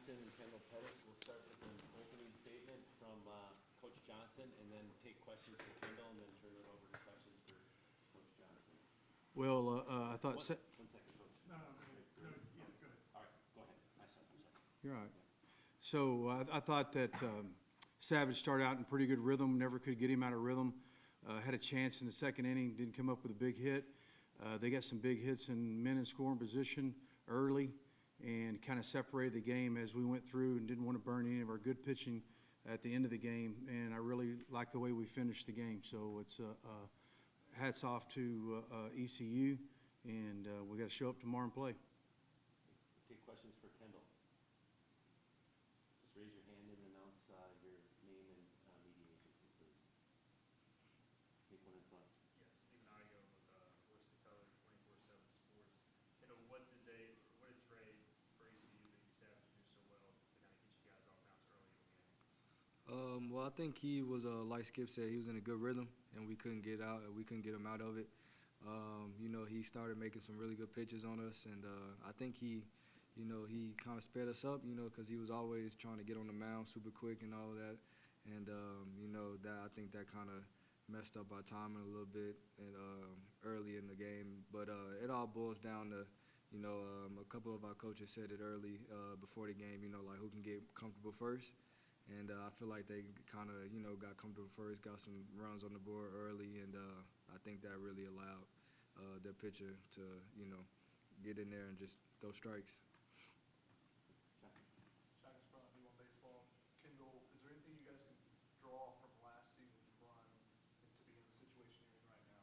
Johnson and Kendall Pettit. We'll start with an opening statement from Coach Johnson and then take questions for Kendall and then turn it over to questions for Coach Johnson. Well, I thought... One second, Coach. No, go ahead. Yeah, go ahead. All right, go ahead. I'm sorry. You're all right. So I thought that Savage started out in pretty good rhythm, never could get him out of rhythm. Had a chance in the second inning, didn't come up with a big hit. They got some big hits in men in scoring position early and kind of separated the game as we went through and didn't want to burn any of our good pitching at the end of the game. And I really like the way we finished the game. So it's hats off to ECU, and we got to show up tomorrow and play. Take questions for Kendall. Just raise your hand and announce your name and media agency, please. Take one in front. Yes, Stephen Audio with Voice of Color 24/7 Sports. What did Trey for ECU that Savage do so well to kind of get you guys off bounce early in the game? Well, I think he was, like Skip said, he was in a good rhythm, and we couldn't get him out of it. He started making some really good pitches on us, and I think he kind of sped us up, because he was always trying to get on the mound super quick and all of that. And, I think that kind of messed up our timing a little bit early in the game. But it all boils down to, a couple of our coaches said it early before the game, like who can get comfortable first. And I feel like they kind of, got comfortable first, got some runs on the board early, and I think that really allowed their pitcher to, get in there and just throw strikes. Shotgun from D1 Baseball. Kendall, is there anything you guys can draw from last season's run to be in the situation you're in right now?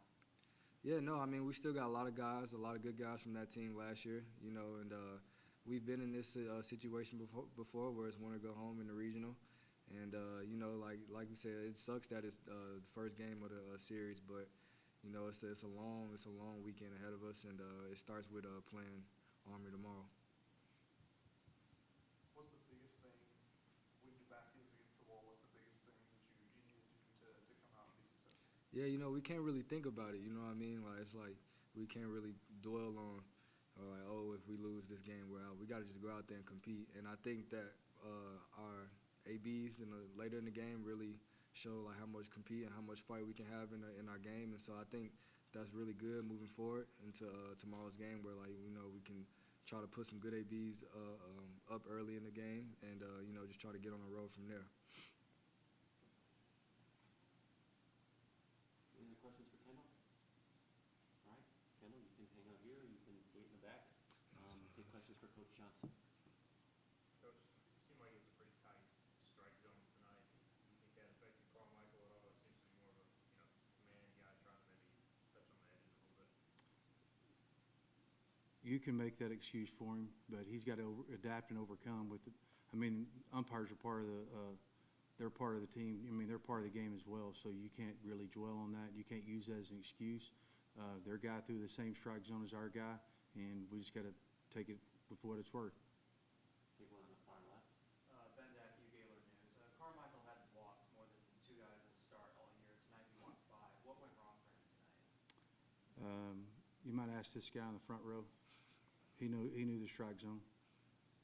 Yeah, no, I mean, we still got a lot of good guys from that team last year, and we've been in this situation before where it's win or go home in the regional. And, like we said, it sucks that it's the first game of the series, but, it's a long weekend ahead of us, and it starts with playing Army tomorrow. What's the biggest thing when your back is against the wall? What's the biggest thing that you needed to come out and be successful? Yeah, we can't really think about it, you know what I mean? Like, it's like we can't really dwell on, if we lose this game, we're out. We got to just go out there and compete. And I think that our ABs later in the game really show like how much compete and how much fight we can have in our game. And so I think that's really good moving forward into tomorrow's game where, we can try to put some good ABs up early in the game and, just try to get on the road from there. Any other questions for Kendall? All right, Kendall, you can hang out here or you can wait in the back. Take questions for Coach Johnson. Coach, it seemed like it was a pretty tight strike zone tonight. Do you think that affected Carmichael at all? It seems to be more of a command guy trying to maybe touch on the edges a little bit. You can make that excuse for him, but he's got to adapt and overcome with it. I mean, umpires are part of they're part of the team. I mean, they're part of the game as well, so you can't really dwell on that. You can't use that as an excuse. Their guy threw the same strike zone as our guy, and we just got to take it with what it's worth. Take one on the far left. Ben Dackey, Gaylord News. Carmichael hadn't walked more than 2 guys at the start all year. Tonight he walked 5. What went wrong for him tonight? You might ask this guy in the front row. He knew the strike zone.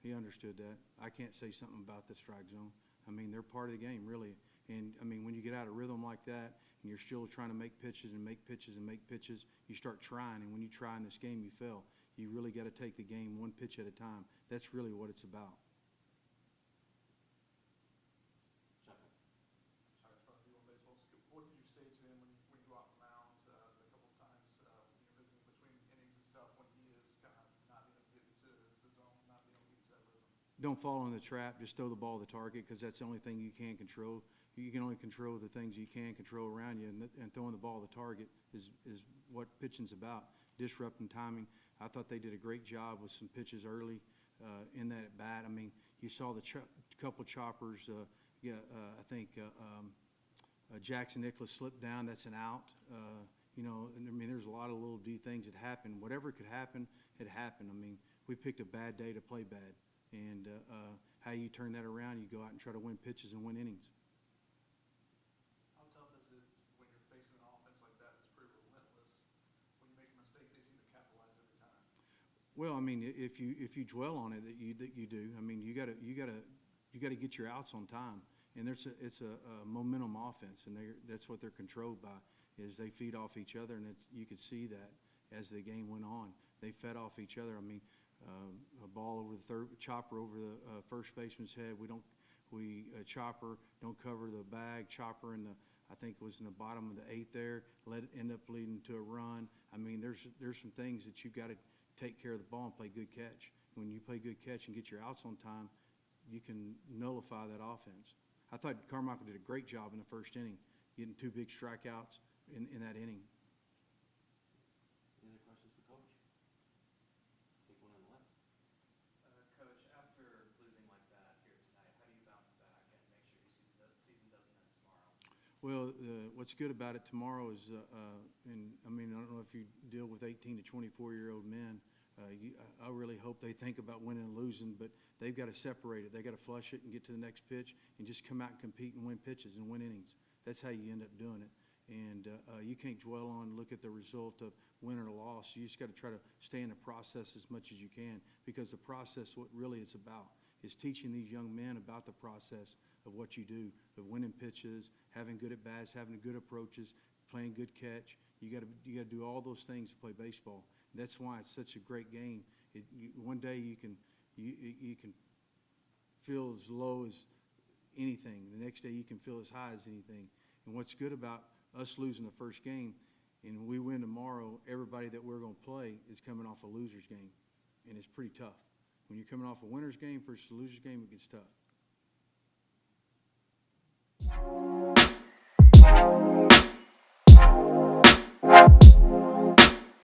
He understood that. I can't say something about the strike zone. I mean, they're part of the game, really. And, I mean, when you get out of rhythm like that and you're still trying to make pitches and make pitches and make pitches, you start trying. And when you try in this game, you fail. You really got to take the game one pitch at a time. That's really what it's about. Shotgun. Shotgun from D1 Baseball. Skip, what did you say to him when you go out the mound a couple of times when you're visiting between innings and stuff when he is kind of not being able to get into the zone, not being able to get into that rhythm? Don't fall in the trap. Just throw the ball to the target because that's the only thing you can control. You can only control the things you can control around you, and throwing the ball to the target is what pitching's about, disrupting timing. I thought they did a great job with some pitches early in that at bat. I mean, you saw the couple choppers. I think Jackson Nicholas slipped down. That's an out. And I mean, there's a lot of little D things that happen. Whatever could happen, it happened. I mean, we picked a bad day to play bad. And how you turn that around, you go out and try to win pitches and win innings. How tough is it when you're facing an offense like that that's pretty relentless? When you make a mistake, they seem to capitalize every time. Well, I mean, if you dwell on it, that you do. I mean, you gotta get your outs on time, and it's a momentum offense, and that's what they're controlled by, is they feed off each other, and you could see that as the game went on. They fed off each other. I mean, a ball over the chopper over the first baseman's head. Chopper don't cover the bag. Chopper I think it was in the bottom of the 8th there. Let it end up leading to a run. I mean, there's some things that you've got to take care of the ball and play good catch. When you play good catch and get your outs on time, you can nullify that offense. I thought Carmichael did a great job in the first inning, getting 2 big strikeouts in that inning. Any other questions for Coach? Take one on the left. Coach, after losing like that here tonight, how do you bounce back and make sure your season doesn't end tomorrow? Well, what's good about it tomorrow is, and I mean, I don't know if you deal with 18 to 24-year-old men. I really hope they think about winning and losing, but they've got to separate it. They got to flush it and get to the next pitch and just come out and compete and win pitches and win innings. That's how you end up doing it. And you can't dwell on, look at the result of win or loss. You just got to try to stay in the process as much as you can, because the process, what really it's about, is teaching these young men about the process of what you do, of winning pitches, having good at-bats, having good approaches, playing good catch. You got to do all those things to play baseball. And that's why it's such a great game. One day you can feel as low as anything. The next day you can feel as high as anything. And what's good about us losing the first game, and we win tomorrow, everybody that we're going to play is coming off a loser's game, and it's pretty tough. When you're coming off a winner's game versus a loser's game, it gets tough.